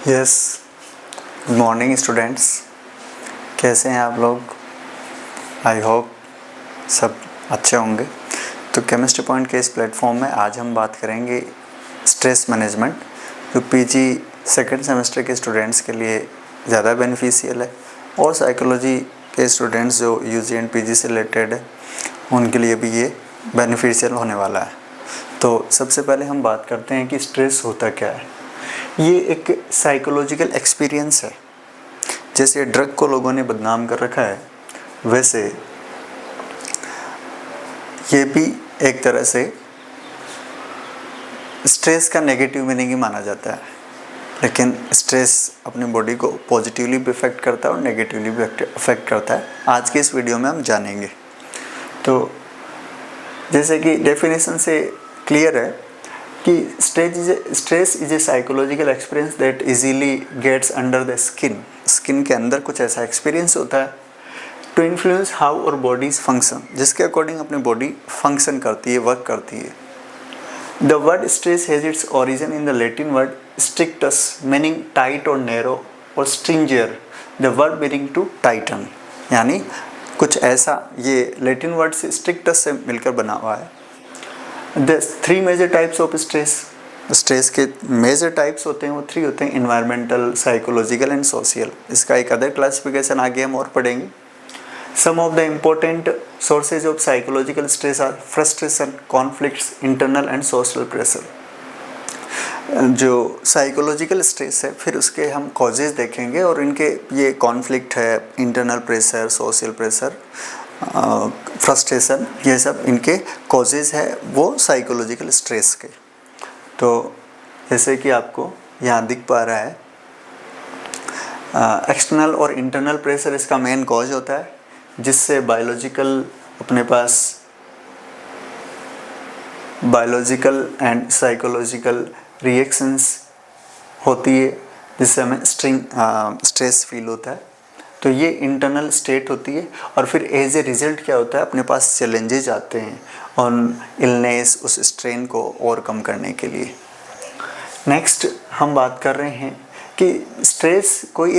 Yes, good morning students. कैसे हैं आप लोग? आई होप सब अच्छे होंगे। तो केमिस्ट्री पॉइंट के इस प्लेटफॉर्म में आज हम बात करेंगे स्ट्रेस मैनेजमेंट, जो पीजी सेकेंड सेमेस्टर के स्टूडेंट्स के लिए ज़्यादा बेनिफिशियल है और साइकोलॉजी के स्टूडेंट्स जो यूजी एंड पीजी से रिलेटेड है उनके लिए भी ये बेनिफिशियल होने वाला है। तो सबसे पहले हम बात करते हैं कि स्ट्रेस होता क्या है। ये एक साइकोलॉजिकल एक्सपीरियंस है। जैसे ड्रग को लोगों ने बदनाम कर रखा है, वैसे ये भी एक तरह से स्ट्रेस का नेगेटिव मीनिंग ही माना जाता है। लेकिन स्ट्रेस अपनी बॉडी को पॉजिटिवली भी इफेक्ट करता है और नेगेटिवली भी इफेक्ट करता है। आज के इस वीडियो में हम जानेंगे। तो जैसे कि डेफिनेशन से क्लियर है कि stress is a psychological experience that easily gets under the skin के अंदर कुछ ऐसा एक्सपीरियंस होता है to influence how our bodies function, जिसके अकॉर्डिंग अपनी बॉडी फंक्शन करती है, वर्क करती है। The word stress has its origin in the Latin word strictus meaning tight or narrow, or stringere the word meaning to tighten, यानी कुछ ऐसा। ये लैटिन वर्ड से स्ट्रिक्टस से मिलकर बना हुआ है। The three major types of stress के मेजर टाइप्स होते हैं, वो थ्री होते हैं: इन्वायरमेंटल, साइकोलॉजिकल एंड सोशल। इसका एक अदर क्लासिफिकेशन आगे हम और पढ़ेंगे। Some of the important sources of psychological stress are frustration, conflicts, internal and social pressure. जो साइकोलॉजिकल स्ट्रेस है, फिर उसके हम कॉजेज देखेंगे और इनके ये कॉन्फ्लिक्ट है, internal pressure, social pressure, frustration, ये सब इनके कॉजेज है वो साइकोलॉजिकल स्ट्रेस के। तो जैसे कि आपको यहाँ दिख पा रहा है, एक्सटर्नल और इंटरनल प्रेशर इसका मेन कॉज होता है, जिससे बायोलॉजिकल अपने पास बायोलॉजिकल एंड साइकोलॉजिकल रिएक्शंस होती है, जिससे हमें स्ट्रेस फील होता है। तो ये इंटरनल स्टेट होती है। और फिर एज ए रिजल्ट क्या होता है, अपने पास चैलेंजेज आते हैं ऑन इलनेस, उस स्ट्रेन को ओवरकम करने के लिए। नेक्स्ट हम बात कर रहे हैं कि स्ट्रेस कोई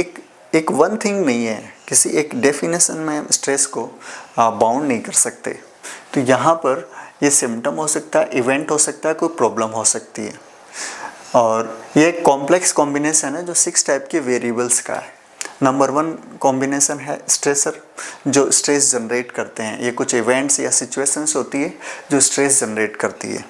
एक वन थिंग नहीं है, किसी एक डेफिनेशन में स्ट्रेस को बाउंड नहीं कर सकते। तो यहाँ पर ये सिम्टम हो सकता है, इवेंट हो सकता है, कोई प्रॉब्लम हो सकती है। और ये एक कॉम्प्लेक्स कॉम्बिनेशन है जो 6 टाइप के वेरिएबल्स का है। नंबर 1 कॉम्बिनेशन है स्ट्रेसर, जो स्ट्रेस जनरेट करते हैं। ये कुछ इवेंट्स या सिचुएशंस होती है जो स्ट्रेस जनरेट करती है।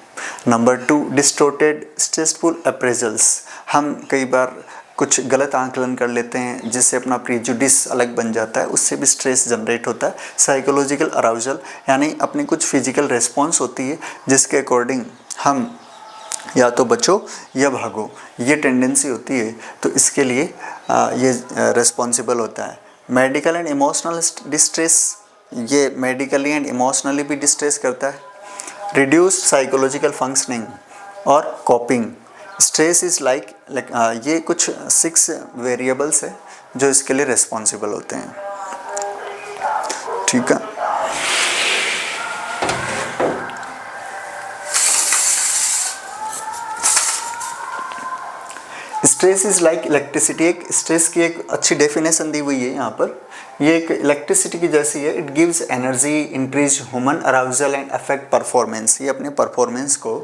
Number 2 distorted stressful appraisals. हम कई बार कुछ गलत आंकलन कर लेते हैं, जिससे अपना प्रीजुडिस अलग बन जाता है, उससे भी स्ट्रेस जनरेट होता है। साइकोलॉजिकल अराउजल, यानी अपनी कुछ फिजिकल रिस्पॉन्स होती है जिसके अकॉर्डिंग हम या तो बचो या भागो, ये टेंडेंसी होती है। तो इसके लिए ये रिस्पॉन्सिबल होता है। मेडिकल एंड इमोशनल डिस्ट्रेस, ये मेडिकली एंड इमोशनली भी डिस्ट्रेस करता है। रिड्यूस्ड साइकोलॉजिकल फंक्शनिंग और कॉपिंग। स्ट्रेस इज़ लाइक ये कुछ 6 वेरिएबल्स है जो इसके लिए रिस्पॉन्सिबल होते हैं। ठीक है। Stress is like electricity. एक स्ट्रेस की एक अच्छी डेफिनेशन दी हुई है यहाँ पर। ये एक इलेक्ट्रिसिटी की जैसी है। It gives energy, increase human arousal and affect performance. ये अपने परफॉर्मेंस को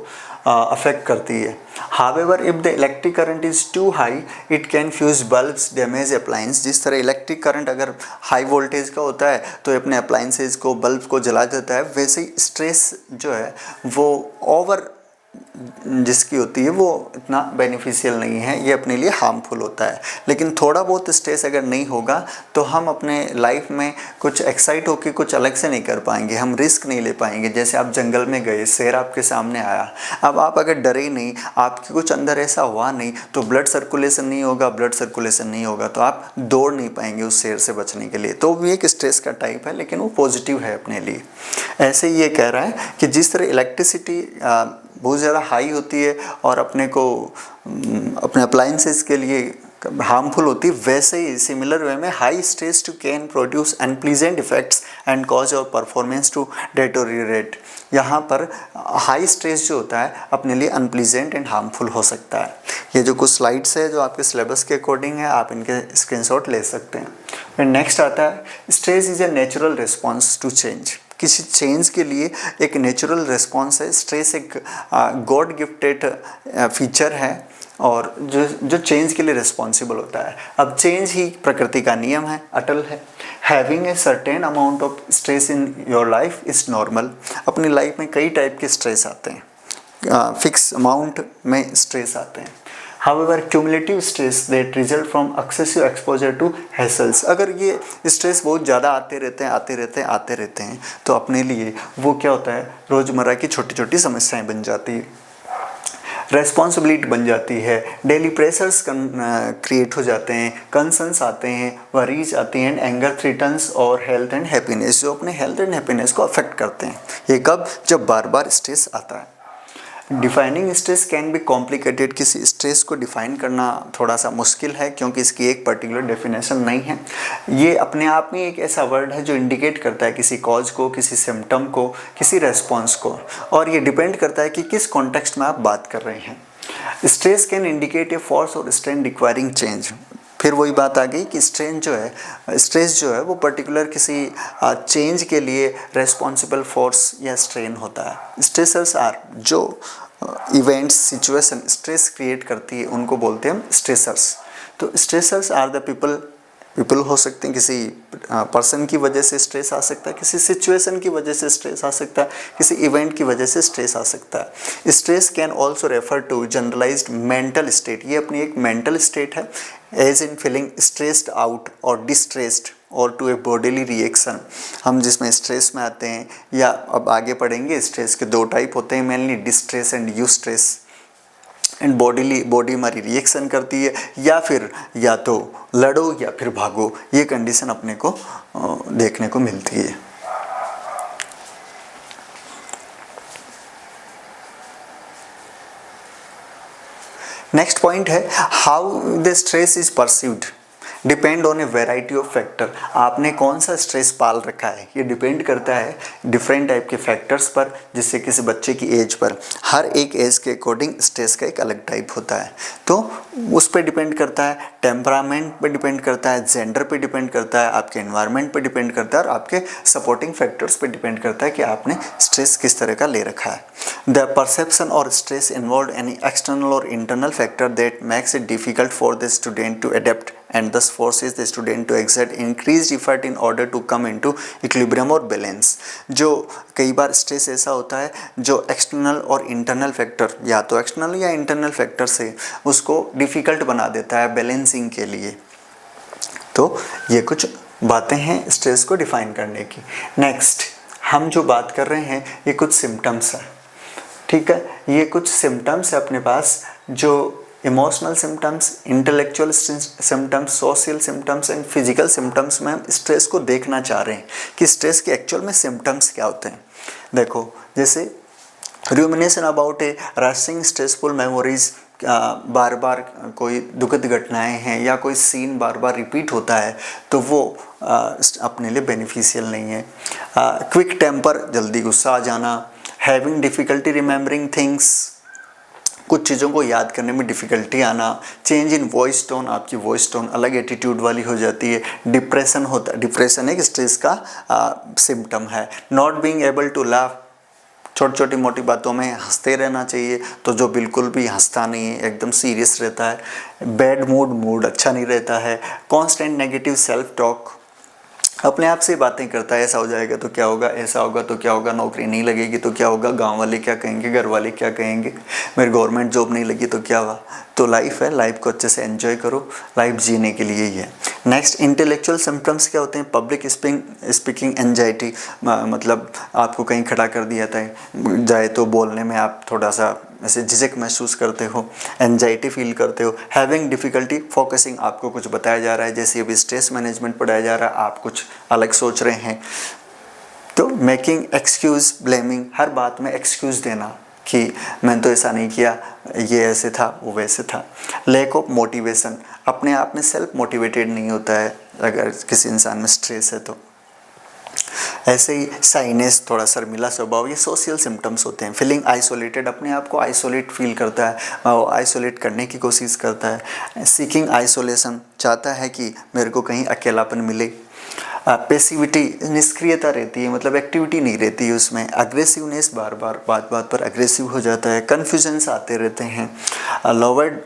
अफेक्ट करती है। However if the electric current is too high it can fuse bulbs, damage appliance. जिस तरह इलेक्ट्रिक करंट अगर हाई वोल्टेज का होता है तो अपने अप्लायंसेज को, बल्ब को जला देता है, वैसे ही स्ट्रेस जो है वो ओवर जिसकी होती है वो इतना बेनिफिशियल नहीं है, ये अपने लिए हार्मफुल होता है। लेकिन थोड़ा बहुत स्ट्रेस अगर नहीं होगा तो हम अपने लाइफ में कुछ एक्साइट होकर कुछ अलग से नहीं कर पाएंगे, हम रिस्क नहीं ले पाएंगे। जैसे आप जंगल में गए, शेर आपके सामने आया, अब आप अगर डरे नहीं, आपके कुछ अंदर ऐसा हुआ नहीं, तो ब्लड सर्कुलेशन नहीं होगा तो आप दौड़ नहीं पाएंगे उस शेर से बचने के लिए। तो भी एक स्ट्रेस का टाइप है, लेकिन वो पॉजिटिव है अपने लिए। ऐसे ही ये कह रहा है कि जिस तरह इलेक्ट्रिसिटी बहुत ज़्यादा हाई होती है और अपने को अपने अप्लायंसेस के लिए हार्मफुल होती है, वैसे ही सिमिलर वे में high stress too can produce unpleasant effects and cause our performance to deteriorate. यहाँ पर हाई स्ट्रेस जो होता है अपने लिए अनप्लीजेंट एंड हार्मफुल हो सकता है। ये जो कुछ स्लाइड्स है जो आपके सिलेबस के अकॉर्डिंग है, आप इनके स्क्रीनशॉट ले सकते हैं। फिर नेक्स्ट आता है stress is a natural response to change. किसी चेंज के लिए एक नेचुरल रिस्पॉन्स है। स्ट्रेस एक गॉड गिफ्टेड फीचर है और जो चेंज के लिए रिस्पॉन्सिबल होता है। अब चेंज ही प्रकृति का नियम है, अटल है। Having a certain amount of stress in your life is normal. अपनी लाइफ में कई टाइप के स्ट्रेस आते हैं, फिक्स अमाउंट में स्ट्रेस आते हैं। However, cumulative stress that result from excessive exposure to hassles, अगर ये स्ट्रेस बहुत ज़्यादा आते रहते हैं तो अपने लिए वो क्या होता है, रोज़मर्रा की छोटी छोटी समस्याएं बन जाती है, रेस्पॉन्सिबिलिटी बन जाती है, डेली प्रेशर्स क्रिएट हो जाते हैं, कंसर्न्स आते हैं, वरीज आती हैं, एंगर थ्रेटन्स और हेल्थ एंड हैप्पीनेस, जो अपने हेल्थ एंड हैप्पीनेस को अफेक्ट करते हैं। ये कब, जब बार बार स्ट्रेस आता है। Defining stress can be complicated. किसी स्ट्रेस को डिफाइन करना थोड़ा सा मुश्किल है क्योंकि इसकी एक पर्टिकुलर डेफिनेशन नहीं है। ये अपने आप में एक ऐसा वर्ड है जो इंडिकेट करता है किसी कॉज को, किसी सिम्टम को, किसी रेस्पॉन्स को, और ये डिपेंड करता है कि किस कॉन्टेक्स्ट में आप बात कर रहे हैं। Stress can indicate a force और स्ट्रेन रिक्वायरिंग चेंज। फिर वही बात आ गई कि स्ट्रेस जो है वो पर्टिकुलर किसी चेंज के लिए रेस्पॉन्सिबल फोर्स या स्ट्रेन होता है। स्ट्रेसर्स आर, जो इवेंट्स सिचुएशन स्ट्रेस क्रिएट करती है उनको बोलते हैं हम स्ट्रेसर्स। तो स्ट्रेसर्स आर द पीपल हो सकते हैं, किसी पर्सन की वजह से स्ट्रेस आ सकता है, किसी सिचुएशन की वजह से स्ट्रेस आ सकता है, किसी इवेंट की वजह से स्ट्रेस आ सकता है। Stress can also refer to generalised mental state. ये अपनी एक मेंटल स्टेट है, as in feeling stressed out or distressed or to a bodily reaction. हम जिसमें स्ट्रेस में आते हैं, या अब आगे पढ़ेंगे, स्ट्रेस के दो टाइप होते हैं mainly, distress and eustress. And body हमारी रिएक्शन करती है, या तो लड़ो या फिर भागो, ये कंडीशन अपने को देखने को मिलती है। नेक्स्ट पॉइंट है how the stress is perceived depend on a variety of factor. आपने कौन सा स्ट्रेस पाल रखा है ये डिपेंड करता है डिफरेंट टाइप के फैक्टर्स पर, जिससे किसी बच्चे की एज पर, हर एक एज के अकॉर्डिंग स्ट्रेस का एक अलग टाइप होता है। तो उस पर डिपेंड करता है, टेम्परामेंट पे डिपेंड करता है, जेंडर पे डिपेंड करता है, आपके एनवायरनमेंट पे डिपेंड करता है, और आपके सपोर्टिंग फैक्टर्स पे डिपेंड करता है कि आपने स्ट्रेस किस तरह का ले रखा है। The perception or stress involve any external or internal factor that makes it difficult for the student to adapt and thus forces the student to exert increased effort in order to come into equilibrium और balance। जो कई बार stress ऐसा होता है जो external or internal factor, या तो external या इंटरनल फैक्टर से उसको डिफ़िकल्ट बना देता है बैलेंसिंग के लिए। तो ये कुछ बातें हैं स्ट्रेस को डिफाइन करने की। नेक्स्ट हम जो बात कर रहे हैं ये कुछ सिम्टम्स है, ठीक है। ये कुछ सिम्टम्स है अपने पास, जो emotional symptoms, intellectual symptoms, social symptoms and physical symptoms में हम स्ट्रेस को देखना चाह रहे हैं कि स्ट्रेस के एक्चुअल में सिम्टम्स क्या होते हैं। देखो, जैसे rumination about a rehashing stressful memories, बार बार कोई दुखद घटनाएं हैं या कोई सीन बार बार रिपीट होता है तो वो अपने लिए बेनिफिशियल नहीं है। क्विक टेम्पर, जल्दी गुस्सा आ जाना, हैविंग डिफ़िकल्टी रिमेंबरिंग थिंग्स, कुछ चीज़ों को याद करने में डिफ़िकल्टी आना, चेंज इन वॉइस टोन, आपकी वॉइस टोन अलग एटीट्यूड वाली हो जाती है, डिप्रेशन होता है, डिप्रेशन एक स्ट्रेस का सिम्टम है। Not being able to laugh, छोटी छोटी मोटी बातों में हंसते रहना चाहिए, तो जो बिल्कुल भी हंसता नहीं है, एकदम सीरियस रहता है। बैड मूड अच्छा नहीं रहता है। कॉन्स्टेंट नेगेटिव सेल्फ टॉक, अपने आप से बातें करता है, ऐसा हो जाएगा तो क्या होगा, ऐसा होगा तो क्या होगा, नौकरी नहीं लगेगी तो क्या होगा, गांव वाले क्या कहेंगे, घर वाले क्या कहेंगे, मेरी गवर्नमेंट जॉब नहीं लगी तो क्या हुआ। तो लाइफ है, लाइफ को अच्छे से एंजॉय करो, लाइफ जीने के लिए ही है। नेक्स्ट इंटेलेक्चुअल सिम्टम्स क्या होते हैं, पब्लिक स्पीकिंग एंजाइटी, मतलब आपको कहीं खड़ा कर दिया जाए तो बोलने में आप थोड़ा सा ऐसे झिझक महसूस करते हो, एंजाइटी फील करते हो। हैविंग डिफ़िकल्टी फोकसिंग, आपको कुछ बताया जा रहा है, जैसे अभी स्ट्रेस मैनेजमेंट पढ़ाया जा रहा है, आप कुछ अलग सोच रहे हैं। तो मेकिंग एक्सक्यूज़, ब्लेमिंग, हर बात में एक्सक्यूज़ देना कि मैंने तो ऐसा नहीं किया, ये ऐसे था, वो वैसे था। लैक ऑफ मोटिवेशन, अपने आप में सेल्फ मोटिवेटेड नहीं होता है अगर किसी इंसान में स्ट्रेस है तो। ऐसे ही साइनेस, थोड़ा शर्मीला स्वभाव, ये सोशल सिम्टम्स होते हैं। फीलिंग आइसोलेटेड, अपने आप को आइसोलेट फील करता है, आइसोलेट करने की कोशिश करता है। सीकिंग आइसोलेशन, चाहता है कि मेरे को कहीं अकेलापन मिले। पैसिविटी, निष्क्रियता रहती है, मतलब एक्टिविटी नहीं रहती है उसमें। अग्रेसिवनेस, बार बार बात बात पर अग्रेसिव हो जाता है। कन्फ्यूजन्स आते रहते हैं। Lowered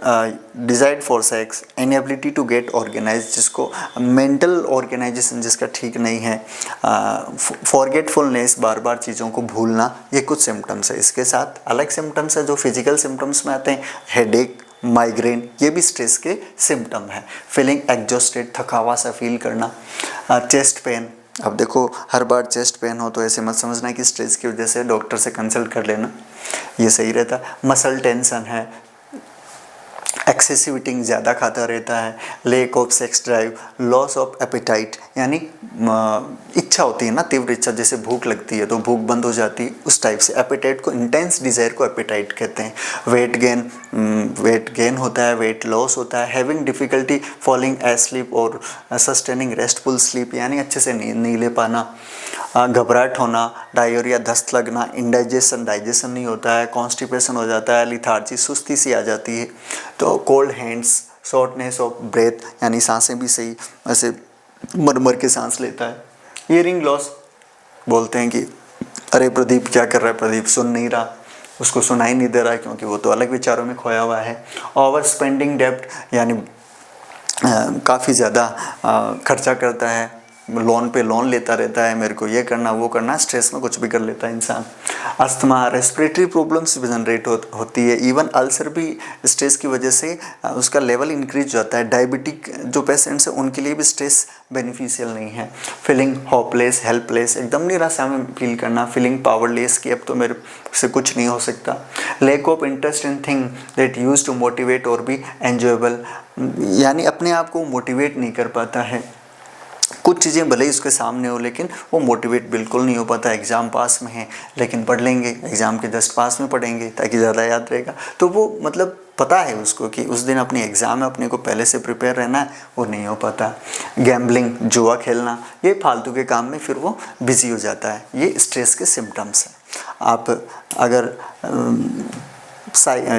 desired for sex, inability to get organise, जिसको मेंटल ऑर्गेनाइजेशन जिसका ठीक नहीं है। फॉरगेटफुलनेस, बार बार चीज़ों को भूलना, ये कुछ सिम्टम्स है। इसके साथ अलग सिम्टम्स है जो फिजिकल सिम्टम्स में आते हैं। हेडेक, माइग्रेन, ये भी स्ट्रेस के सिम्टम है। फीलिंग एग्जॉस्टेड, थकावा सा फील करना। चेस्ट पेन, अब देखो हर बार चेस्ट पेन हो तो ऐसे मत समझना कि स्ट्रेस की वजह से, डॉक्टर से कंसल्ट कर लेना, ये सही रहता। मसल टेंशन है। एक्सेसिव ईटिंग, ज़्यादा खाता रहता है। Lake of sex drive, loss of appetite, यानी इच्छा होती है ना, तीव्र इच्छा, जैसे भूख लगती है तो भूख बंद हो जाती है, उस टाइप से। एपिटाइट को, इंटेंस डिज़ायर को एपिटाइट कहते हैं। वेट गेन होता है, वेट लॉस होता है। हैविंग डिफ़िकल्टी फॉलिंग एस्लीप और सस्टेनिंग रेस्टफुल स्लीप, यानी अच्छे से नींद नहीं ले पाना। घबराहट होना, डायरिया, दस्त लगना, इंडाइजेशन, डाइजेशन नहीं होता है, कॉन्स्टिपेशन हो जाता है, लिथार्जी, सुस्ती सी आ जाती है। तो cold hands, shortness of breath, यानी सांसें भी सही ऐसे मर मर के सांस लेता है। हियरिंग लॉस, बोलते हैं कि अरे प्रदीप क्या कर रहा है, प्रदीप सुन नहीं रहा, उसको सुनाई नहीं दे रहा है क्योंकि वो तो अलग विचारों में खोया हुआ है। ओवर स्पेंडिंग डेब्ट, यानी काफ़ी ज़्यादा खर्चा करता है, लोन पे लोन लेता रहता है, मेरे को ये करना वो करना, स्ट्रेस में कुछ भी कर लेता है इंसान। अस्थमा, रेस्पिरेटरी प्रॉब्लम्स भी जनरेट होती है। इवन अल्सर भी स्ट्रेस की वजह से उसका लेवल इंक्रीज हो जाता है। डायबिटिक जो पेशेंट्स हैं उनके लिए भी स्ट्रेस बेनिफिशियल नहीं है। फीलिंग होपलेस, हेल्पलेस, एकदम निराशा में फील करना। फीलिंग पावरलेस, कि अब तो मेरे से कुछ नहीं हो सकता। Lack of interest in thing that use to motivate or be enjoyable, यानी अपने आप को मोटिवेट नहीं कर पाता है। कुछ चीज़ें भले ही उसके सामने हो लेकिन वो मोटिवेट बिल्कुल नहीं हो पाता। एग्ज़ाम पास में है लेकिन पढ़ लेंगे, एग्ज़ाम के जस्ट पास में पढ़ेंगे ताकि ज़्यादा याद रहेगा, तो वो मतलब पता है उसको कि उस दिन अपनी एग्ज़ाम है, अपने को पहले से प्रिपेयर रहना है, वो नहीं हो पाता। गैम्बलिंग, जुआ खेलना, ये फालतू के काम में फिर वो बिज़ी हो जाता है। ये स्ट्रेस के सिम्टम्स हैं। आप अगर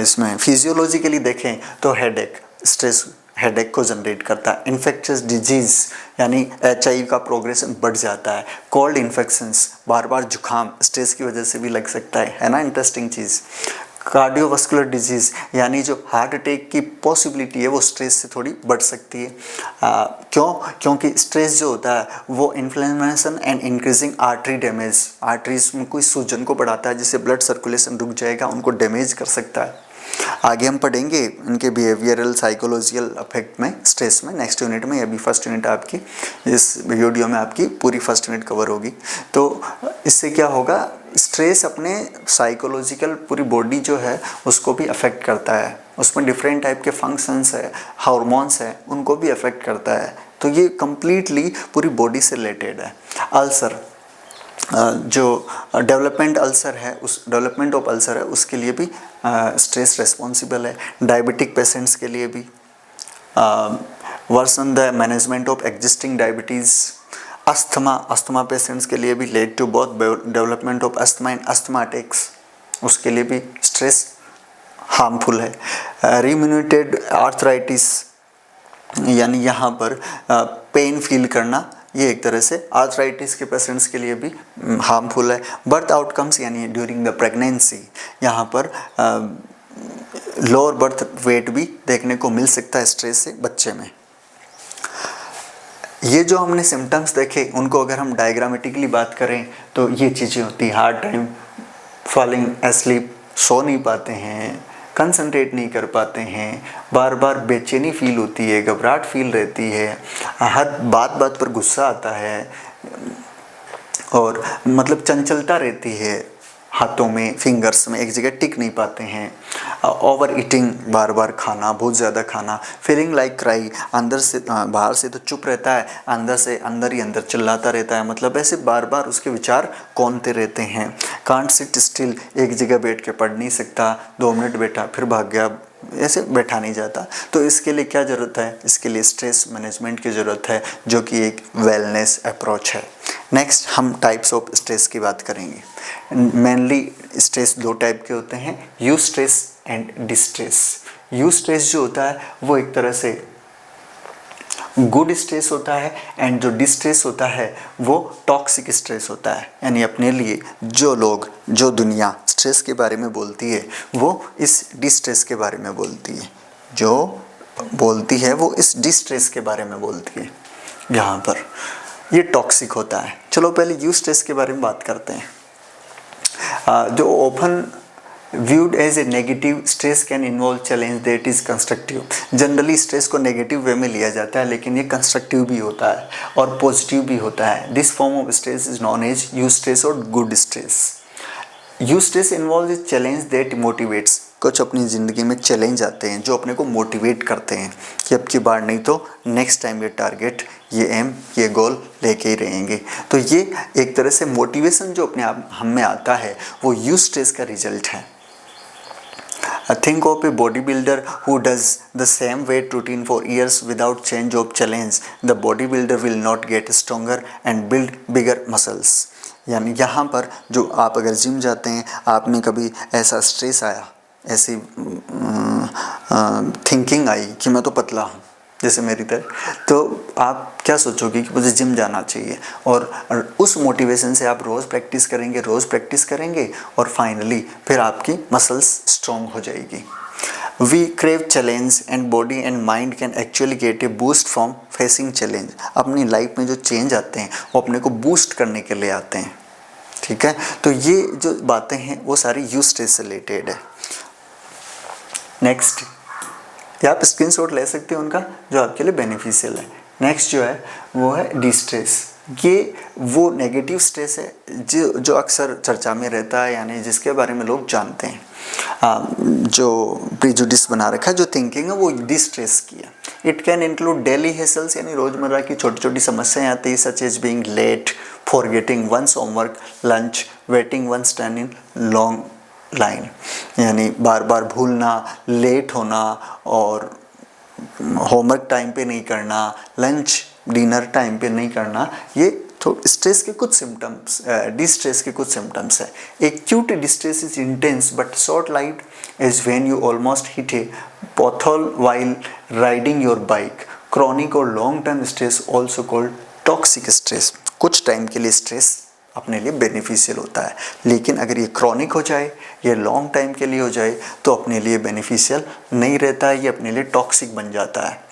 इसमें फिजियोलॉजिकली देखें तो हेडेक, स्ट्रेस हेडेक को जनरेट करता है। इन्फेक्शियस डिजीज़, यानी HIV का प्रोग्रेशन बढ़ जाता है। कोल्ड इन्फेक्शंस, बार बार जुकाम स्ट्रेस की वजह से भी लग सकता है ना, इंटरेस्टिंग चीज़। कार्डियोवास्कुलर डिजीज़, यानी जो हार्ट अटैक की पॉसिबिलिटी है वो स्ट्रेस से थोड़ी बढ़ सकती है। क्योंकि स्ट्रेस जो होता है वो inflammation and increasing artery damage, arteries में कोई सूजन को बढ़ाता है जिससे ब्लड सर्कुलेशन रुक जाएगा, उनको डैमेज कर सकता है। आगे हम पढ़ेंगे इनके बिहेवियरल साइकोलॉजिकल अफेक्ट में, स्ट्रेस में, नेक्स्ट यूनिट में। अभी फर्स्ट यूनिट आपकी इस वीडियो में आपकी पूरी फर्स्ट यूनिट कवर होगी। तो इससे क्या होगा, स्ट्रेस अपने साइकोलॉजिकल पूरी बॉडी जो है उसको भी अफेक्ट करता है। उसमें डिफरेंट टाइप के फंक्शंस है, हार्मोन्स है, उनको भी अफेक्ट करता है। तो ये कम्प्लीटली पूरी बॉडी से रिलेटेड है। अल्सर, जो डेवलपमेंट अल्सर है, उस डेवलपमेंट ऑफ अल्सर है उसके लिए भी स्ट्रेस रिस्पॉन्सिबल है। डायबिटिक पेशेंट्स के लिए भी। Worsen the management of existing diabetes. Asthma patients के लिए भी led to both development of asthma and asthma attacks, उसके लिए भी स्ट्रेस हार्मफुल है। रिम्यूनेटेड आर्थराइटिस, यानी यहाँ पर पेन फील करना, ये एक तरह से आर्थराइटिस के पेशेंट्स के लिए भी हार्मफुल है। बर्थ आउटकम्स, यानी ड्यूरिंग द प्रेगनेंसी, यहाँ पर लोअर बर्थ वेट भी देखने को मिल सकता है स्ट्रेस से बच्चे में। ये जो हमने सिम्टम्स देखे उनको अगर हम डायग्रामेटिकली बात करें तो ये चीज़ें होती हैं। हार्ड टाइम, फॉलिंग एस्लीप, सो नहीं पाते हैं, कंसंट्रेट नहीं कर पाते हैं, बार बार बेचैनी फील होती है, घबराहट फील रहती है, हर बात बात पर गुस्सा आता है और मतलब चंचलता रहती है, हाथों में, फिंगर्स में एक जगह टिक नहीं पाते हैं, ओवर ईटिंग, बार बार खाना, बहुत ज़्यादा खाना, फीलिंग लाइक क्राई, अंदर से बाहर से तो चुप रहता है, अंदर से अंदर ही अंदर चिल्लाता रहता है, मतलब ऐसे बार बार उसके विचार कौनते रहते हैं। कांट सिट स्टिल, एक जगह बैठ के पढ़ नहीं सकता, 2 मिनट बैठा फिर भाग गया, ऐसे बैठा नहीं जाता। तो इसके लिए क्या ज़रूरत है? इसके लिए स्ट्रेस मैनेजमेंट की ज़रूरत है, जो कि एक वेलनेस अप्रोच है। नेक्स्ट हम टाइप्स ऑफ स्ट्रेस की बात करेंगे। मेनली स्ट्रेस 2 टाइप के होते हैं, you stress and distress. You stress जो होता है वो एक तरह से गुड स्ट्रेस होता है, एंड जो डिस्ट्रेस होता है वो टॉक्सिक स्ट्रेस होता है। यानी अपने लिए जो दुनिया स्ट्रेस के बारे में बोलती है वो इस डिस्ट्रेस के बारे में बोलती है, जो बोलती है वो इस डिस्ट्रेस के बारे में बोलती है। यहाँ पर ये टॉक्सिक होता है। चलो पहले यू स्ट्रेस के बारे में बात करते हैं। जो open viewed as a negative, stress can involve challenge that is constructive। Generally stress को नेगेटिव वे में लिया जाता है, लेकिन ये कंस्ट्रक्टिव भी होता है और पॉजिटिव भी होता है। This form of stress is known as eustress or good stress. Eustress involve is challenge that motivates. कुछ अपनी ज़िंदगी में चैलेंज आते हैं जो अपने को मोटिवेट करते हैं कि अब की बार नहीं तो नेक्स्ट टाइम ये टारगेट, ये एम, ये गोल लेके ही रहेंगे। तो ये एक तरह से मोटिवेशन जो अपने आप हम में आता है वो यू स्ट्रेस का रिजल्ट है। Think of a bodybuilder who does the same weight routine for years without change of challenge. The bodybuilder will not get stronger and build bigger muscles। यानी यहाँ पर जो आप अगर जिम जाते हैं, आप में कभी ऐसा स्ट्रेस आया, ऐसी थिंकिंग आई कि मैं तो पतला हूँ जैसे मेरी तरह, तो आप क्या सोचोगे कि मुझे जिम जाना चाहिए, और उस मोटिवेशन से आप रोज़ प्रैक्टिस करेंगे और फाइनली फिर आपकी मसल्स स्ट्रॉन्ग हो जाएगी। We crave challenge and body and mind can actually get a boost from facing challenge. अपनी लाइफ में जो चेंज आते हैं वो अपने को बूस्ट करने के लिए आते हैं, ठीक है। तो ये जो बातें हैं वो सारी यू स्ट्रेस से रिलेटेड है। नेक्स्ट, या आप स्क्रीनशॉट ले सकते हो उनका, जो आपके लिए बेनिफिशियल है। नेक्स्ट जो है वो है डिस्ट्रेस। ये वो नेगेटिव स्ट्रेस है जो अक्सर चर्चा में रहता है, यानी जिसके बारे में लोग जानते हैं, जो प्रिजुडिस बना रखा है, जो थिंकिंग है वो डिस्ट्रेस की है। It can include daily hassles, यानी रोज़मर्रा की छोटी छोटी समस्याएं आती है, such as being late, forgetting one's homework, lunch, waiting one's stand in long line, यानी बार बार भूलना, लेट होना, और होमवर्क टाइम पे नहीं करना, लंच डिनर टाइम पे नहीं करना, ये तो स्ट्रेस के कुछ सिम्टम्स, डिस्ट्रेस के कुछ सिम्टम्स है। Acute distress is intense but short lived, is when you almost hit a pothole while riding your bike. Chronic or long term stress also called toxic stress. कुछ time के लिए stress अपने लिए beneficial होता है, लेकिन अगर ये क्रॉनिक हो जाए, ये लॉन्ग टाइम के लिए हो जाए, तो अपने लिए बेनिफिशियल नहीं रहता है, ये अपने लिए टॉक्सिक बन जाता है।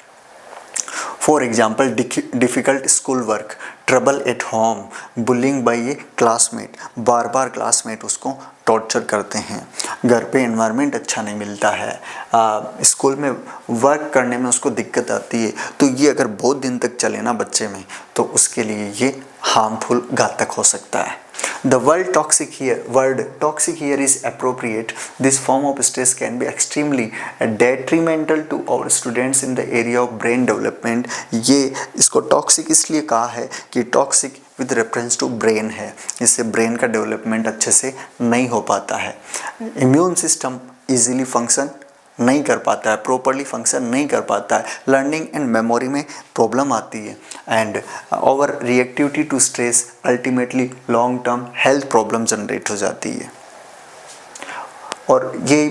For example, difficult school work, trouble at home, bullying by A classmate, bar bar classmate उसको टॉर्चर करते हैं, घर पे एनवायरनमेंट अच्छा नहीं मिलता है, स्कूल में वर्क करने में उसको दिक्कत आती है, तो ये अगर बहुत दिन तक चले ना बच्चे में, तो उसके लिए ये हार्मफुल, घातक हो सकता है। The word toxic here is appropriate. This form of stress can be extremely detrimental to our students in the area of brain development। ये इसको टॉक्सिक इसलिए कहा है कि toxic with reference to brain है, इससे ब्रेन का डेवलपमेंट अच्छे से नहीं हो पाता है, इम्यून सिस्टम इजीली फंक्शन नहीं कर पाता है, प्रॉपरली फंक्शन नहीं कर पाता है, लर्निंग एंड मेमोरी में प्रॉब्लम आती है, and overreactivity to stress ultimately long term health problem generate हो जाती है। और ये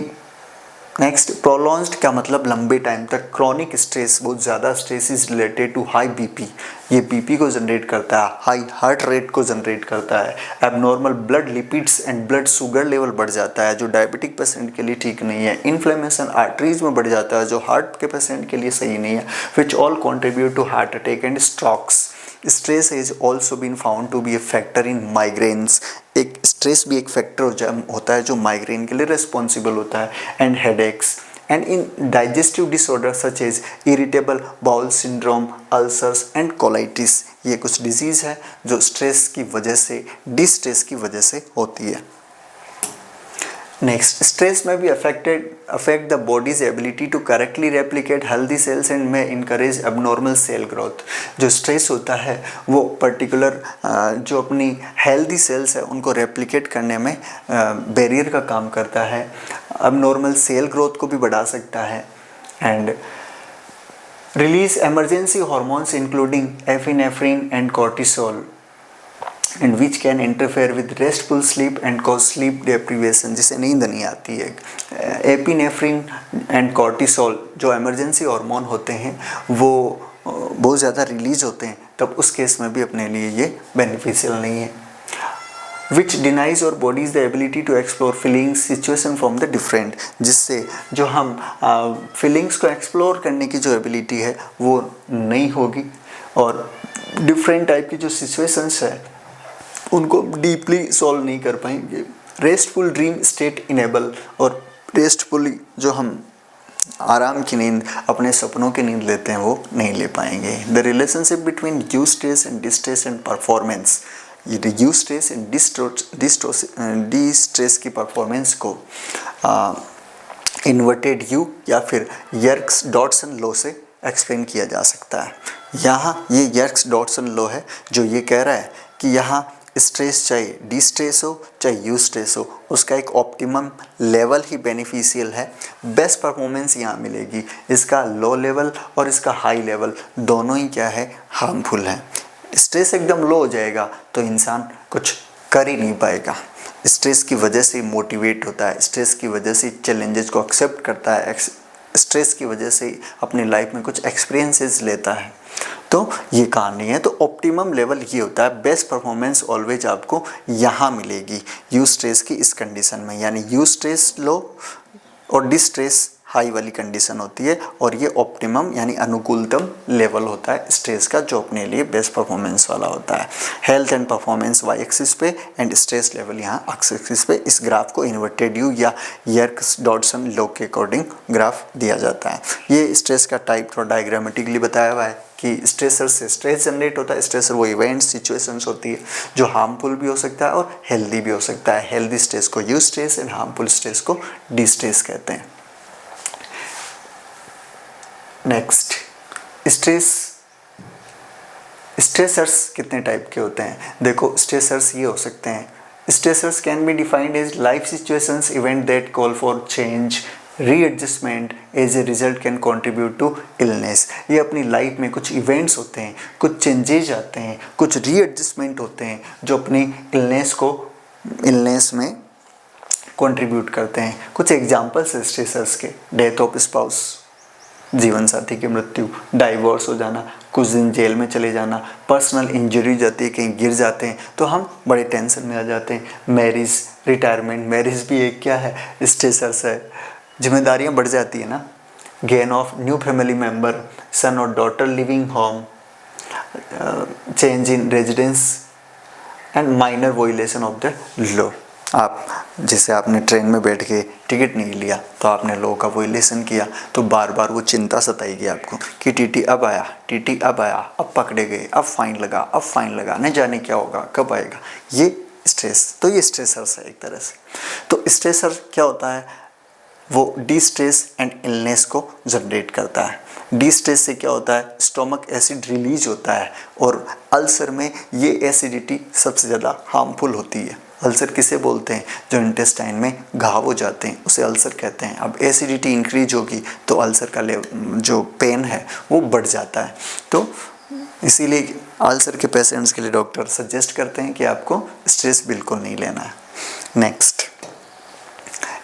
नेक्स्ट, प्रोलॉन्ज्ड का मतलब लंबे टाइम तक, क्रॉनिक स्ट्रेस, बहुत ज़्यादा stress is related to high BP, ये बीपी को जनरेट करता है, हाई हार्ट रेट को जनरेट करता है, abnormal blood lipids and blood sugar level बढ़ जाता है जो डायबिटिक पेशेंट के लिए ठीक नहीं है, इन्फ्लेमेशन आर्टरीज में बढ़ जाता है जो हार्ट के पेशेंट के लिए सही नहीं है, which all contribute to heart attack and strokes. Stress is also been found to be a factor in migraines. एक स्ट्रेस भी एक फैक्टर होता है जो माइग्रेन के लिए रिस्पॉन्सिबल होता है, and headaches, and in digestive disorder such as irritable bowel syndrome, ulcers and colitis. ये कुछ डिजीज़ है जो स्ट्रेस की वजह से, डिस्ट्रेस की वजह से होती है। नेक्स्ट, स्ट्रेस में भी affect the body's ability to correctly replicate healthy cells and में इनकरेज एबनॉर्मल सेल ग्रोथ। जो स्ट्रेस होता है वो पर्टिकुलर जो अपनी हेल्दी सेल्स है उनको रेप्लिकेट करने में बैरियर का काम करता है, एबनॉर्मल सेल ग्रोथ को भी बढ़ा सकता है, and release emergency hormones including epinephrine and cortisol and which can interfere with restful sleep and cause sleep deprivation, जिसे नींद नहीं आती है। एपिनेफ्रिन एंड कॉर्टिसोल जो एमरजेंसी हार्मोन होते हैं वो बहुत ज़्यादा रिलीज होते हैं, तब उस केस में भी अपने लिए ये बेनिफिशियल नहीं है। Which denies our body's the ability to explore feelings situation from the different, जिससे जो हम फीलिंग्स को एक्सप्लोर करने की जो एबिलिटी है वो नहीं होगी और डिफरेंट टाइप की जो सिचुएशंस है उनको डीपली सॉल्व नहीं कर पाएंगे। रेस्टफुल ड्रीम स्टेट इनेबल, और रेस्टफुली जो हम आराम की नींद, अपने सपनों की नींद लेते हैं वो नहीं ले पाएंगे। The relationship between use stress and distress and performance, ये यूज स्ट्रेस एंड डिस्ट्रेस की परफॉर्मेंस को इन्वर्टेड यू या फिर यर्क्स डॉटसन लॉ से एक्सप्लेन किया जा सकता है। यहाँ ये यर्क्स डॉटसन लॉ है जो ये कह रहा है कि यहाँ स्ट्रेस चाहे डी स्ट्रेस हो चाहे यू स्ट्रेस हो, उसका एक ऑप्टिमम लेवल ही बेनिफिशियल है, बेस्ट परफॉर्मेंस यहाँ मिलेगी। इसका लो लेवल और इसका हाई लेवल दोनों ही क्या है, हार्मफुल है। स्ट्रेस एकदम लो हो जाएगा तो इंसान कुछ कर ही नहीं पाएगा। स्ट्रेस की वजह से मोटिवेट होता है, स्ट्रेस की वजह से चैलेंजेस को एक्सेप्ट करता है, स्ट्रेस की वजह से अपनी लाइफ में कुछ एक्सपीरियंसेस लेता है। तो ये कहानी है। तो ऑप्टिमम लेवल ये होता है, बेस्ट परफॉर्मेंस ऑलवेज आपको यहाँ मिलेगी यू स्ट्रेस की इस कंडीशन में, यानी यू स्ट्रेस लो और डी स्ट्रेस हाई वाली कंडीशन होती है, और ये ऑप्टिमम यानी अनुकूलतम लेवल होता है स्ट्रेस का, जो अपने लिए बेस्ट परफॉर्मेंस वाला होता है। Health and performance Y axis पे एंड स्ट्रेस लेवल यहाँ एक्स एक्सिस पे। इस ग्राफ को इन्वर्टेड यू या यर्क्स डॉटसन लॉ के अकॉर्डिंग ग्राफ दिया जाता है। ये स्ट्रेस का टाइप थोड़ा डायग्रामेटिकली बताया हुआ है कि स्ट्रेसर से स्ट्रेस जनरेट होता है। स्ट्रेसर वो इवेंट्स सिचुएशंस होती है जो हार्मफुल भी हो सकता है और हेल्दी भी हो सकता है। हेल्दी स्ट्रेस को you stress and harmful stress को डी स्ट्रेस कहते हैं। नेक्स्ट, स्ट्रेसर्स कितने टाइप के होते हैं? देखो, स्ट्रेसर्स ये हो सकते हैं, stressors can be defined as life situations event that call for change readjustment as a result can contribute to illness. ये अपनी लाइफ में कुछ इवेंट्स होते हैं, कुछ चेंजेज आते हैं, कुछ रीएडजस्टमेंट होते हैं जो अपनी इलनेस में कंट्रीब्यूट करते हैं। कुछ एग्जांपल्स है स्ट्रेसर्स के, डेथ ऑफ स्पाउस, जीवन साथी की मृत्यु, डाइवोर्स हो जाना, कुछ दिन जेल में चले जाना, पर्सनल इंजरी जाती है, कहीं गिर जाते हैं तो हम बड़े टेंशन में आ जाते हैं, मैरिज, रिटायरमेंट, मैरिज भी एक क्या है, स्ट्रेसर्स है, जिम्मेदारियां बढ़ जाती है ना, gain of new family member, son or daughter leaving home, change in residence and minor violation of the law. आप जैसे आपने ट्रेन में बैठ के टिकट नहीं लिया तो आपने लॉ का वोलेशन किया, तो बार बार वो चिंता सताएगी आपको कि टीटी अब आया, टीटी अब आया, अब पकड़े गए, अब फाइन लगा, अब फाइन लगा, न जाने क्या होगा, कब आएगा, ये स्ट्रेस। तो ये स्ट्रेसर्स है एक तरह से। तो स्ट्रेसर क्या होता है, वो डी स्ट्रेस एंड इलनेस को जनरेट करता है। डी स्ट्रेस से क्या होता है, स्टोमक एसिड रिलीज होता है, और अल्सर में ये एसिडिटी सबसे ज़्यादा हार्मफुल होती है। अल्सर किसे बोलते हैं, जो इंटेस्टाइन में घाव हो जाते हैं उसे अल्सर कहते हैं। अब एसिडिटी इंक्रीज होगी तो अल्सर का जो पेन है वो बढ़ जाता है। तो इसीलिए अल्सर के पेशेंट्स के लिए डॉक्टर सजेस्ट करते हैं कि आपको स्ट्रेस बिल्कुल नहीं लेना है। नेक्स्ट,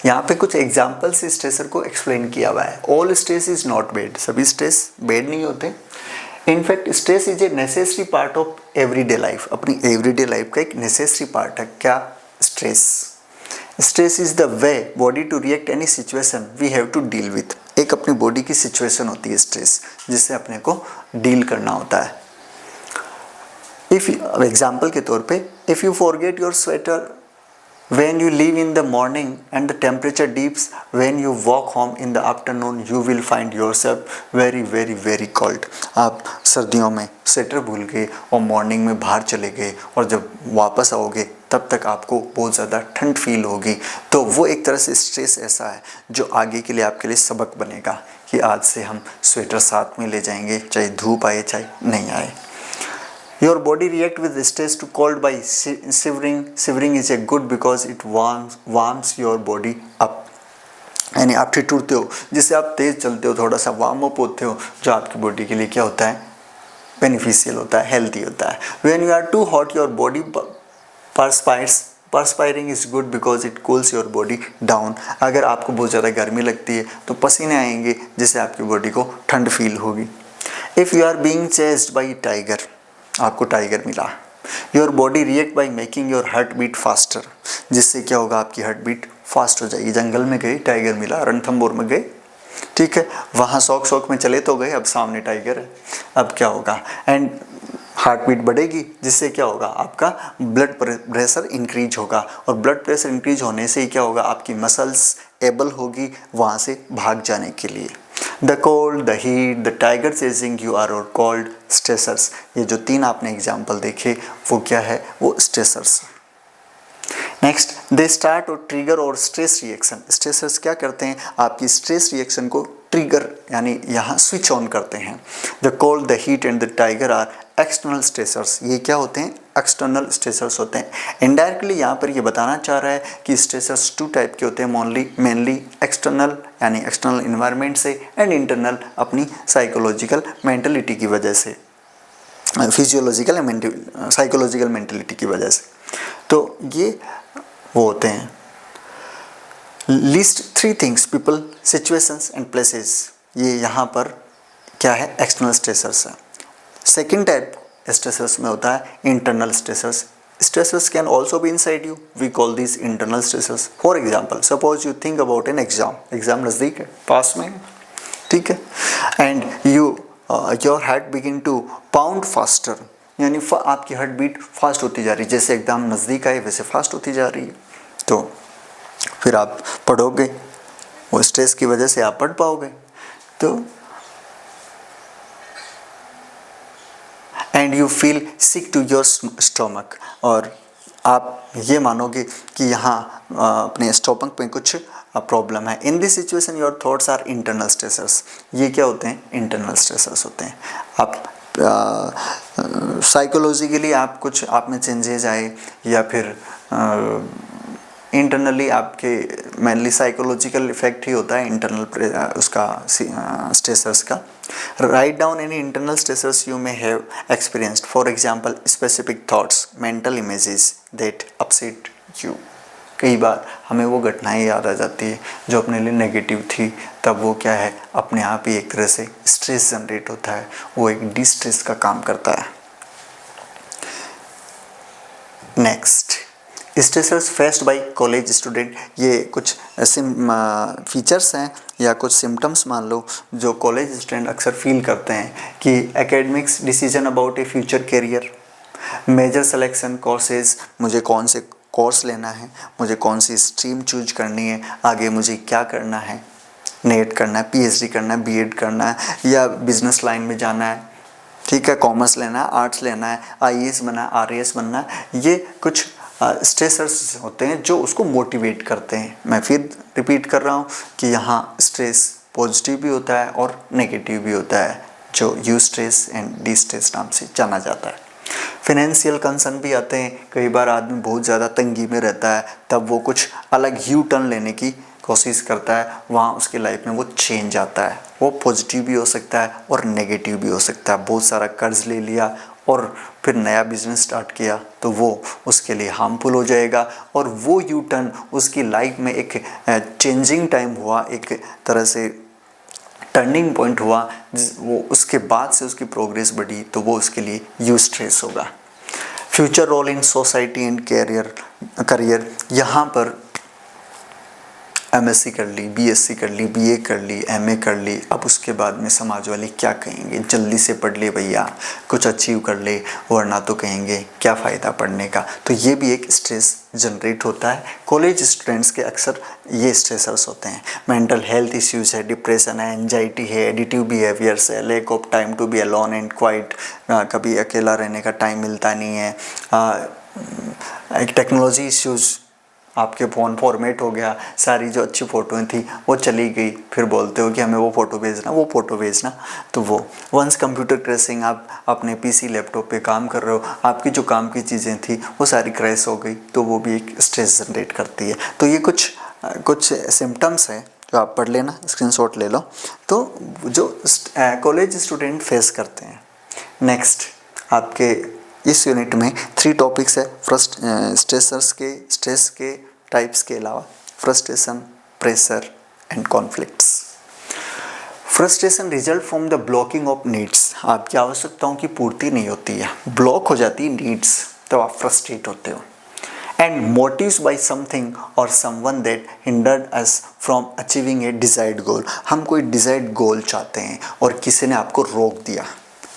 यहाँ पे कुछ एग्जाम्पल से स्ट्रेसर को एक्सप्लेन किया हुआ है। All stress is not bad, सभी स्ट्रेस बैड नहीं होते। In fact stress is a necessary part of everyday life, अपनी एवरीडे लाइफ का एक नेसेसरी पार्ट है। क्या? Stress. Stress is the way body to react any situation we have to deal with. एक अपनी बॉडी की सिचुएशन होती है स्ट्रेस, जिससे अपने को डील करना होता है। इफ एग्जाम्पल के तौर पे, if you forget your sweater when you leave in the morning and the temperature dips when you walk home in the afternoon, you will find yourself very very very cold। आप सर्दियों में sweater भूल गए और morning में बाहर चले गए और जब वापस आओगे तब तक आपको बहुत ज़्यादा ठंड फील होगी। तो वो एक तरह से स्ट्रेस ऐसा है जो आगे के लिए आपके लिए सबक बनेगा कि आज से हम स्वेटर साथ में ले जाएंगे, चाहे धूप आए चाहे नहीं आए। Your body react with stress to cold by shivering. Shivering is a good because it warms your body up. यानी आप ठिठुरते हो, जिससे आप तेज़ चलते हो, थोड़ा सा वार्म अप होते हो, जो आपकी बॉडी के लिए क्या होता है, बेनिफिशियल होता है, हेल्थी होता है। When you are too hot, your body perspires. Perspiring is good because it cools your body down. अगर आपको बहुत ज़्यादा गर्मी लगती है तो पसीने आएंगे, जिससे आपकी बॉडी को ठंड फील होगी। If you are being chased by tiger, आपको टाइगर मिला, your body react by making your heart beat faster, जिससे क्या होगा, आपकी हार्ट बीट फास्ट हो जाएगी। जंगल में गए, टाइगर मिला, रणथंबोर में गए, ठीक है, वहाँ शौक में चले तो गए, अब सामने टाइगर है, अब क्या होगा, एंड हार्ट बीट बढ़ेगी, जिससे क्या होगा, आपका ब्लड प्रेशर इंक्रीज होगा, और ब्लड प्रेशर इंक्रीज होने से ही क्या होगा, आपकी मसल्स एबल होगी वहाँ से भाग जाने के लिए। The cold, the heat, the tiger chasing you are और कॉल्ड स्ट्रेसर्स। ये जो 3 आपने एग्जाम्पल देखे वो क्या है, वो स्ट्रेसर्स। नेक्स्ट, दे स्टार्ट और ट्रिगर और स्ट्रेस रिएक्शन। स्ट्रेसर्स क्या करते हैं, आपकी स्ट्रेस रिएक्शन को ट्रिगर यानी यहाँ स्विच ऑन करते हैं। The cold, the heat and the tiger are external stressors. ये क्या होते हैं, एक्सटर्नल स्ट्रेसर्स होते हैं। इनडायरेक्टली यहाँ पर ये बताना चाह रहा है कि स्ट्रेसर्स 2 टाइप के होते हैं, मेनली एक्सटर्नल यानी एक्सटर्नल इन्वायरमेंट से, एंड इंटरनल अपनी साइकोलॉजिकल मेंटलिटी की वजह से, फिजियोलॉजिकल साइकोलॉजिकल मेंटलिटी की वजह से। तो ये वो होते हैं। List 3 things, people, situations and places. ये यहाँ पर क्या है, एक्सटर्नल स्ट्रेसर्स है। सेकेंड टाइप स्ट्रेसर्स में होता है internal stressors. Stressors can also be inside you. We call these internal stressors. For example, suppose you think about an exam. Exam नज़दीक है, पास में है, ठीक है, and your heart begin to pound faster. यानी आपकी हार्ट बीट फास्ट होती जा रही है, जैसे एग्जाम नज़दीक आए वैसे फास्ट होती जा रही है। तो फिर आप पढ़ोगे, वो स्ट्रेस की वजह से आप पढ़ पाओगे। तो and you feel sick to your stomach, और आप ये मानोगे कि यहाँ अपने स्टोमक में कुछ प्रॉब्लम है। In this situation your thoughts are internal stressors. ये क्या होते हैं, इंटरनल स्ट्रेसर्स होते हैं। आप साइकोलॉजिकली आप कुछ आप में चेंजेज आए, या फिर इंटरनली आपके मेनली साइकोलॉजिकल इफेक्ट ही होता है इंटरनल उसका स्ट्रेसर्स का। Write down any internal stressors you may have experienced, for example specific thoughts, mental images that upset you. कई बार हमें वो घटनाएं याद आ जाती है जो अपने लिए नेगेटिव थी, तब वो क्या है, अपने आप ही एक तरह से स्ट्रेस जनरेट होता है, वो एक डिस्ट्रेस का काम करता है। Next, stressors faced by college student. ये कुछ फीचर्स हैं या कुछ सिम्टम्स मान लो जो कॉलेज स्टूडेंट अक्सर फील करते हैं कि academics decision about a future career, major selection courses, मुझे कौन से कोर्स लेना है, मुझे कौन सी स्ट्रीम चूज करनी है, आगे मुझे क्या करना है, नेट करना है, पीएचडी करना है, बीएड करना है, या बिजनेस लाइन में जाना है, ठीक है, कॉमर्स लेना है, आर्ट्स लेना है, आईएएस बनना है, आरएएस बनना है। ये कुछ स्ट्रेसर्स होते हैं जो उसको मोटिवेट करते हैं। मैं फिर रिपीट कर रहा हूँ कि यहाँ स्ट्रेस पॉजिटिव भी होता है और नेगेटिव भी होता है, जो you stress and D stress नाम से जाना जाता है। फिनेंशियल कंसर्न भी आते हैं, कई बार आदमी बहुत ज़्यादा तंगी में रहता है, तब वो कुछ अलग यू टर्न लेने की कोशिश करता है, वहाँ उसके लाइफ में वो चेंज आता है। वो पॉजिटिव भी हो सकता है और नेगेटिव भी हो सकता है। बहुत सारा कर्ज ले लिया और फिर नया बिजनेस स्टार्ट किया तो वो उसके लिए हार्मफुल हो जाएगा, और वो यू टर्न उसकी लाइफ में एक चेंजिंग टाइम हुआ, एक तरह से टर्निंग पॉइंट हुआ, वो उसके बाद से उसकी प्रोग्रेस बढ़ी, तो वो उसके लिए यू स्ट्रेस होगा। Future role in society and career, यहाँ पर एमएससी कर ली, बीएससी कर ली, बीए कर ली, एमए कर ली, अब उसके बाद में समाज वाले क्या कहेंगे, जल्दी से पढ़ ले भैया, कुछ अचीव कर ले, वरना तो कहेंगे क्या फ़ायदा पढ़ने का। तो ये भी एक स्ट्रेस जनरेट होता है। कॉलेज स्टूडेंट्स के अक्सर ये स्ट्रेसर्स होते हैं। मेंटल हेल्थ इश्यूज़ है, डिप्रेशन है, एंजाइटी है, एडिटिव बिहेवियर्स है, lack of time to be alone and quiet, कभी अकेला रहने का टाइम मिलता नहीं है, एक टेक्नोलॉजी इश्यूज़, आपके फ़ोन फॉर्मेट हो गया, सारी जो अच्छी फ़ोटोएं थी वो चली गई, फिर बोलते हो कि हमें वो फ़ोटो भेजना, तो वो वंस कंप्यूटर क्रैशिंग, आप अपने पीसी लैपटॉप पे काम कर रहे हो, आपकी जो काम की चीज़ें थी वो सारी क्रैश हो गई, तो वो भी एक स्ट्रेस जनरेट करती है। तो ये कुछ सिम्टम्स हैं जो आप पढ़ लेना, स्क्रीनशॉट ले लो। तो जो कॉलेज स्टूडेंट फेस करते हैं। नेक्स्ट आपके इस यूनिट में 3 टॉपिक्स है। फर्स्ट स्ट्रेस के टाइप्स के अलावा frustration, pressure and conflicts. Frustration result from the blocking of needs, आपकी आवश्यकताओं की पूर्ति नहीं होती है, ब्लॉक हो जाती है नीड्स, तो आप फ्रस्ट्रेट होते हो। And motives by something or someone that hindered us from achieving a desired goal, हम कोई डिजायर्ड गोल चाहते हैं और किसी ने आपको रोक दिया,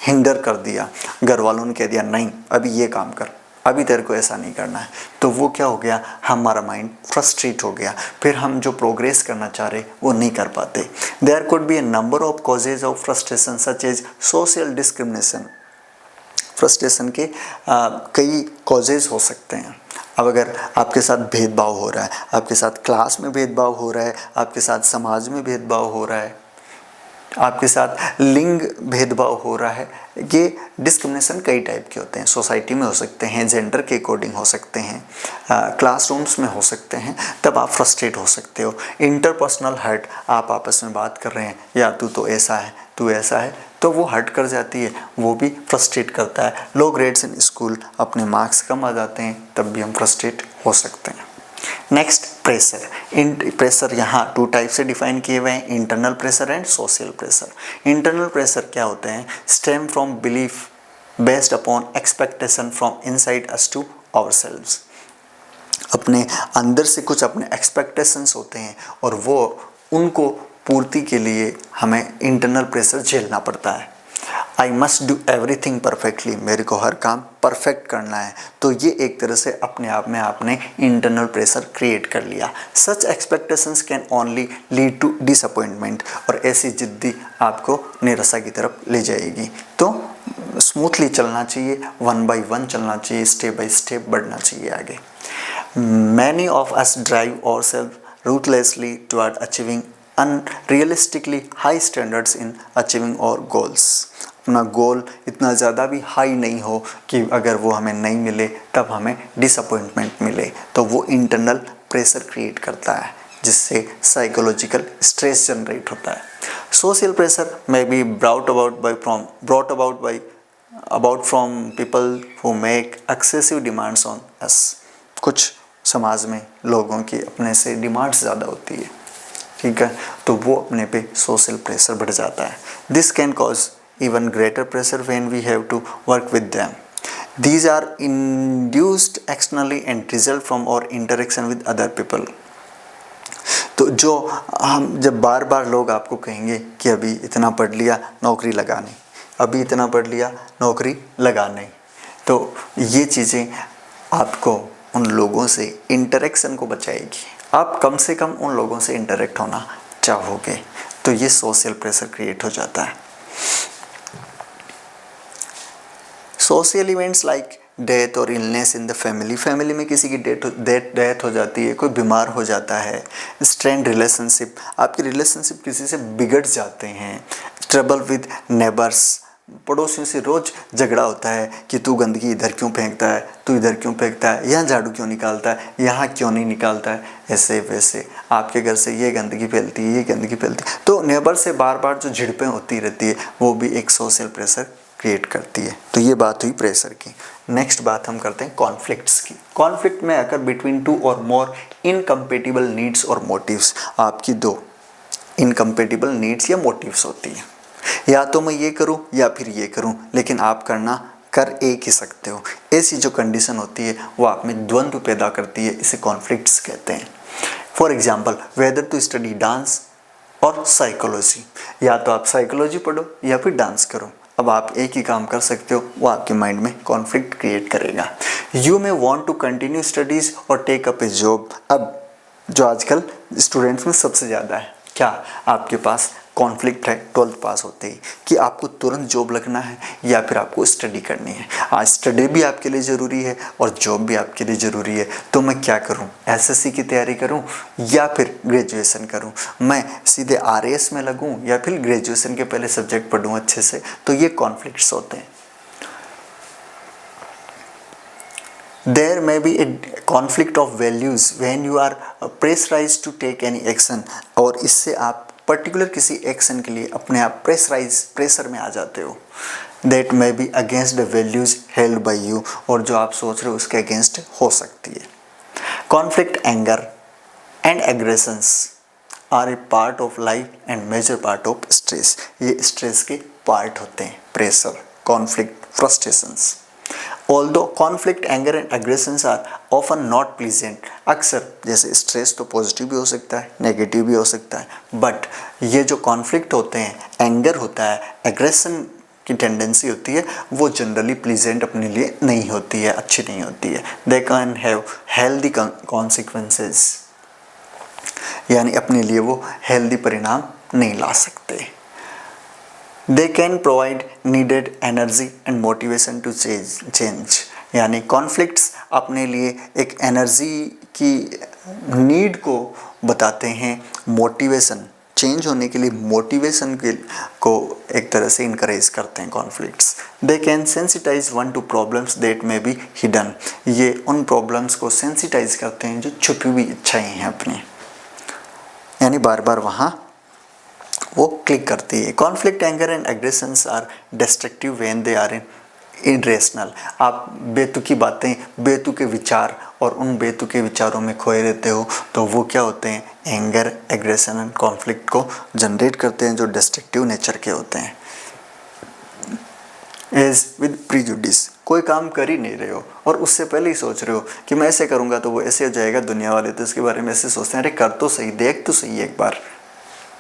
हिंडर कर दिया, घर वालों ने कह दिया नहीं अभी ये काम कर, अभी तेरे को ऐसा नहीं करना है, तो वो क्या हो गया, हमारा माइंड फ्रस्ट्रेट हो गया, फिर हम जो प्रोग्रेस करना चाह रहे वो नहीं कर पाते। There could be a number of causes of frustration such as social discrimination. Frustration के कई कॉजेज हो सकते हैं। अब अगर आपके साथ भेदभाव हो रहा है, आपके साथ क्लास में भेदभाव हो रहा है, आपके साथ समाज में भेदभाव हो रहा है, आपके साथ लिंग भेदभाव हो रहा है, ये डिस्क्रिमिनेशन कई टाइप के होते हैं। सोसाइटी में हो सकते हैं, जेंडर के अकॉर्डिंग हो सकते हैं, क्लासरूम्स में हो सकते हैं, तब आप फ्रस्ट्रेट हो सकते हो। इंटरपर्सनल हर्ट, आप आपस में बात कर रहे हैं, या तू तो ऐसा है, तू ऐसा है, तो वो हर्ट कर जाती है, वो भी फ्रस्ट्रेट करता है। लो ग्रेड्स इन स्कूल, अपने मार्क्स कम आ जाते हैं, तब भी हम फ्रस्ट्रेट हो सकते हैं। Next pressure. प्रेशर यहाँ 2 टाइप से डिफाइन किए हुए हैं, internal pressure and social pressure. Internal pressure क्या होते हैं, stem from belief based upon expectation from inside us to ourselves. अपने अंदर से कुछ अपने एक्सपेक्टेशंस होते हैं और वो उनको पूर्ति के लिए हमें इंटरनल प्रेशर झेलना पड़ता है। I must do everything perfectly, मेरे को हर काम परफेक्ट करना है, तो ये एक तरह से अपने आप में आपने इंटरनल प्रेशर क्रिएट कर लिया। Such expectations can only lead to disappointment, और ऐसी जिद्दी आपको निराशा की तरफ ले जाएगी। तो स्मूथली चलना चाहिए, 1 by 1 चलना चाहिए, स्टेप बाय स्टेप बढ़ना चाहिए आगे। Many of us drive ourselves ruthlessly toward achieving unrealistically high standards in achieving our goals. अपना गोल इतना ज़्यादा भी हाई नहीं हो कि अगर वो हमें नहीं मिले तब हमें डिसअपॉइंटमेंट मिले, तो वो इंटरनल प्रेशर क्रिएट करता है, जिससे साइकोलॉजिकल स्ट्रेस जनरेट होता है। Social pressure may be brought about from people who make excessive demands on us। कुछ समाज में लोगों की अपने से डिमांड्स ज़्यादा होती है, ठीक है, तो वो अपने पे सोशल प्रेशर बढ़ जाता है। This can cause even greater pressure when we have to work with them. These are induced externally and result from our interaction with other people। तो जो हम जब बार बार लोग आपको कहेंगे कि अभी इतना पढ़ लिया नौकरी लगा नहीं, अभी इतना पढ़ लिया नौकरी लगा नहीं, तो ये चीज़ें आपको उन लोगों से इंटरेक्शन को बचाएगी। आप कम से कम उन लोगों से इंटरेक्ट होना चाहोगे, तो ये सोशल प्रेशर क्रिएट हो जाता है। सोशल इवेंट्स लाइक डेथ और इलनेस इन द फैमिली में किसी की डेथ हो जाती है, कोई बीमार हो जाता है, स्ट्रेंड रिलेशनशिप, आपके रिलेशनशिप किसी से बिगड़ जाते हैं, ट्रबल विद नेबर्स, पड़ोसियों से रोज़ झगड़ा होता है कि तू गंदगी इधर क्यों फेंकता है, तू इधर क्यों फेंकता है, यहाँ झाड़ू क्यों निकालता है, यहाँ क्यों नहीं निकालता है, ऐसे वैसे आपके घर से ये गंदगी फैलती है, ये गंदगी फैलती है, तो नेबर से बार बार जो झिड़पें होती रहती है वो भी एक सोशल प्रेशर क्रिएट करती है। तो ये बात हुई प्रेशर की। नेक्स्ट बात हम करते हैं कॉन्फ्लिक्ट्स की। कॉन्फ्लिक्ट में अगर बिटवीन 2 और मोर इनकम्पेटिबल नीड्स और मोटिव्स, आपकी 2 इनकम्पेटिबल नीड्स या मोटिव्स होती हैं, या तो मैं ये करूं या फिर ये करूं, लेकिन आप कर एक ही सकते हो, ऐसी जो कंडीशन होती है वो आप में द्वंद्व पैदा करती है, इसे कॉन्फ्लिक्ट्स कहते हैं। For example, whether to study dance और साइकोलॉजी, या तो आप साइकोलॉजी पढ़ो या फिर डांस करो, अब आप एक ही काम कर सकते हो, वो आपके माइंड में कॉन्फ्लिक्ट क्रिएट करेगा। You may want to continue studies और टेक अप ए जॉब। अब जो आजकल स्टूडेंट्स में सबसे ज़्यादा है, क्या आपके पास कॉन्फ्लिक्ट है 12th पास होते ही कि आपको तुरंत जॉब लगना है या फिर आपको स्टडी करनी है। आज स्टडी भी आपके लिए ज़रूरी है और जॉब भी आपके लिए ज़रूरी है, तो मैं क्या करूं? एसएससी की तैयारी करूं या फिर ग्रेजुएशन करूं? मैं सीधे आरएएस में लगूं या फिर ग्रेजुएशन के पहले सब्जेक्ट पढ़ूं अच्छे से? तो ये कॉन्फ्लिक्ट्स होते हैं। There may be a conflict of values when you are pressurized to take any action, और इससे आप पर्टिकुलर किसी एक्शन के लिए अपने आप प्रेशर में आ जाते हो। That may be against the values held by you, और जो आप सोच रहे हो उसके अगेंस्ट हो सकती है। Conflict, anger and aggressions are a part of life and major part of stress। ये स्ट्रेस के पार्ट होते हैं, pressure, conflict, frustrations. Although conflict, anger and aggressions are often not pleasant, अक्सर जैसे स्ट्रेस तो पॉजिटिव भी हो सकता है, नेगेटिव भी हो सकता है, बट ये जो कॉन्फ्लिक्ट होते हैं, एंगर होता है, एग्रेशन की टेंडेंसी होती है, वो जनरली प्लीजेंट अपने लिए नहीं होती है, अच्छी नहीं होती है। They can have healthy consequences, यानी अपने लिए वो हेल्दी परिणाम नहीं ला सकते। They can provide needed energy and motivation to change, यानी कॉन्फ्लिक्ट्स अपने लिए एक एनर्जी की नीड को बताते हैं, मोटिवेशन चेंज होने के लिए मोटिवेशन को एक तरह से इनकरेज करते हैं conflicts. They can sensitize one to problems that may be hidden, ये उन प्रॉब्लम्स को सेंसिटाइज करते हैं जो छुपी हुई इच्छाएं हैं अपनी, यानी बार बार वहाँ वो क्लिक करती है। Conflict, anger and aggressions are destructive when they are irrational, आप बेतुकी बातें, बेतुके विचार और उन बेतुके विचारों में खोए रहते हो, तो वो क्या होते हैं? एंगर, एग्रेशन एंड कॉन्फ्लिक्ट को जनरेट करते हैं, जो डिस्ट्रक्टिव नेचर के होते हैं। एज विद प्रीजुडिस, कोई काम कर ही नहीं रहे हो और उससे पहले ही सोच रहे हो कि मैं ऐसे करूँगा तो वो ऐसे हो जाएगा, दुनिया वाले तो इसके बारे में ऐसे सोचते हैं, अरे कर तो सही, देख तो सही एक बार,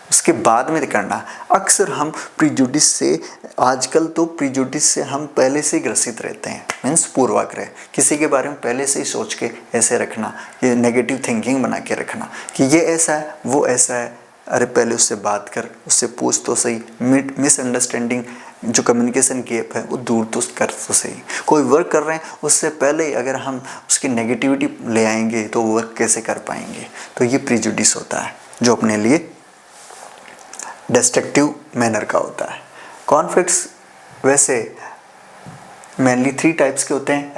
उसके बाद में करना। अक्सर हम प्रीजुडिस से, आजकल तो प्रीजुडिस से हम पहले से ही ग्रसित रहते हैं, मीन्स पूर्वाग्रह, किसी के बारे में पहले से ही सोच के ऐसे रखना, ये नेगेटिव थिंकिंग बना के रखना कि ये ऐसा है, वो ऐसा है, अरे पहले उससे बात कर, उससे पूछ तो सही, मिसअंडरस्टैंडिंग जो कम्युनिकेशन गैप है वो दूर तो कर तो सही। कोई वर्क कर रहे हैं उससे पहले ही अगर हम उसकी नेगेटिविटी ले आएंगे तो वर्क कैसे कर पाएंगे? तो ये प्रीजुडिस होता है जो अपने लिए डिस्ट्रक्टिव मैनर का होता है। कॉन्फ्लिक्ट्स वैसे मेनली 3 टाइप्स के होते हैं,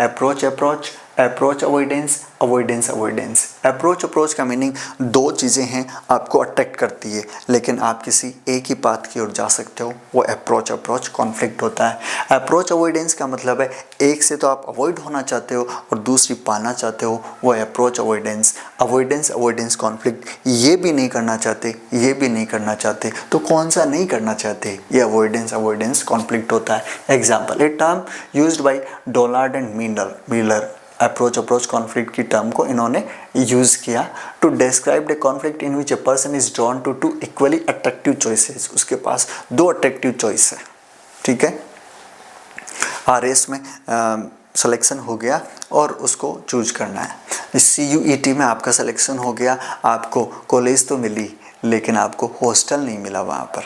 अप्रोच अवॉइडेंस, अवॉइडेंस। अप्रोच का मीनिंग 2 चीज़ें हैं आपको अट्रैक्ट करती है, लेकिन आप किसी एक ही पाथ की ओर जा सकते हो, वो अप्रोच कॉन्फ्लिक्ट होता है। अप्रोच अवॉइडेंस का मतलब है एक से तो आप अवॉइड होना चाहते हो और दूसरी पाना चाहते हो, वो अप्रोच अवॉइडेंस कॉन्फ्लिक्ट, ये भी नहीं करना चाहते, तो कौन सा नहीं करना चाहते? ये अवॉइडेंस कॉन्फ्लिक्ट होता है। Example, a term used by Donald and Miller, approach conflict की टर्म को इन्होंने यूज़ किया to describe the conflict in which a person is drawn to 2 equally attractive choices, उसके पास 2 अट्रैक्टिव चॉइस है, ठीक है। आरएस में सिलेक्शन हो गया और उसको चूज करना है। CUET में आपका सिलेक्शन हो गया, आपको कॉलेज तो मिली लेकिन आपको हॉस्टल नहीं मिला वहाँ पर।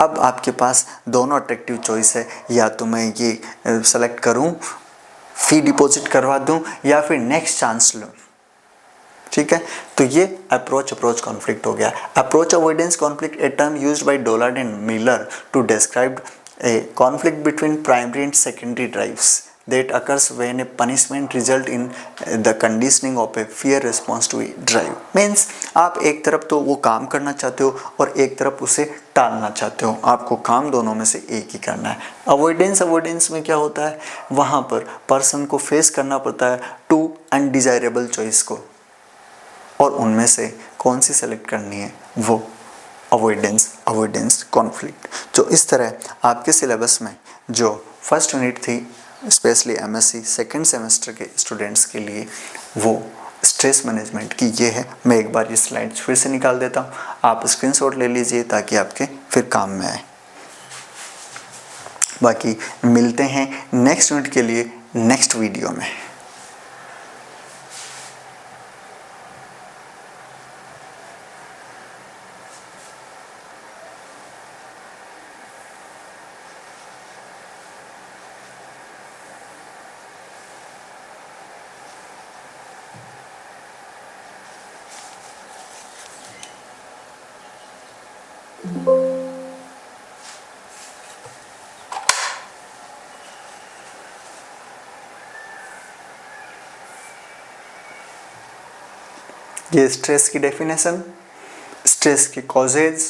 अब आपके पास दोनों अट्रैक्टिव चॉइस है, या तो मैं ये सेलेक्ट करूँ, फी डिपॉजिट करवा दूं, या फिर नेक्स्ट चांस लूं, ठीक है। तो ये अप्रोच कॉन्फ्लिक्ट हो गया। Approach avoidance conflict, a term used by Donald and Miller to describe a conflict between primary and secondary drives that occurs when a punishment result in the conditioning of a fear response to a drive। Means आप एक तरफ तो वो काम करना चाहते हो और एक तरफ उसे टालना चाहते हो, आपको काम दोनों में से एक ही करना है। अवॉइडेंस में क्या होता है, वहाँ पर पर्सन को फेस करना पड़ता है 2 अनडिजायरेबल चॉइस को, और उनमें से कौन सी सेलेक्ट करनी है, वो अवॉइडेंस कॉन्फ्लिक्ट। जो इस तरह आपके सिलेबस में जो फर्स्ट यूनिट थी, स्पेशली MSc सेकेंड सेमेस्टर के स्टूडेंट्स के लिए, वो स्ट्रेस मैनेजमेंट की ये है। मैं एक बार ये स्लाइड्स फिर से निकाल देता हूँ, आप स्क्रीनशॉट ले लीजिए ताकि आपके फिर काम में आए। बाकी मिलते हैं नेक्स्ट यूनिट के लिए नेक्स्ट वीडियो में। ये स्ट्रेस की डेफिनेशन, स्ट्रेस के causes,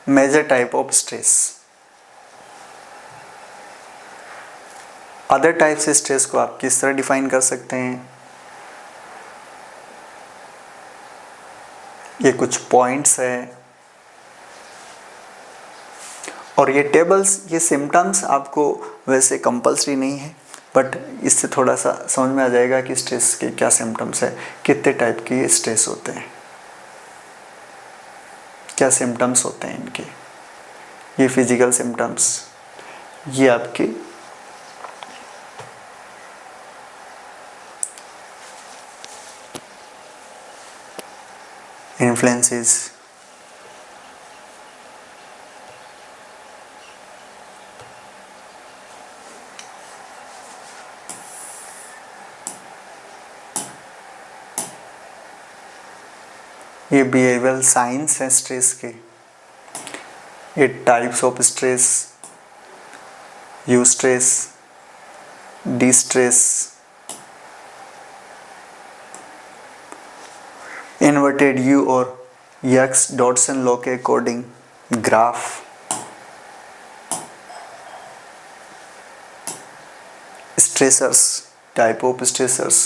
major type of stress. Other type से स्ट्रेस को आप किस तरह डिफाइन कर सकते हैं? ये कुछ पॉइंट्स है और ये टेबल्स, ये सिम्टम्स आपको वैसे कंपल्सरी नहीं है, बट इससे थोड़ा सा समझ में आ जाएगा कि स्ट्रेस के क्या सिम्टम्स है, कितने टाइप के ये स्ट्रेस होते हैं, क्या सिम्टम्स होते हैं इनके। ये फिजिकल सिम्टम्स, ये आपके इन्फ्लुएंसेस, ये बिहेवियरल साइंस है स्ट्रेस के, ये types of stress, you stress, D stress, inverted you और यक्स डॉटसन लॉ के according graph, stressors, type of stressors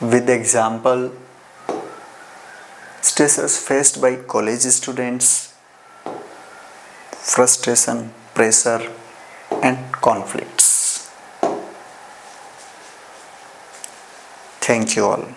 with example, stressors faced by college students, frustration, pressure and conflicts. Thank you all.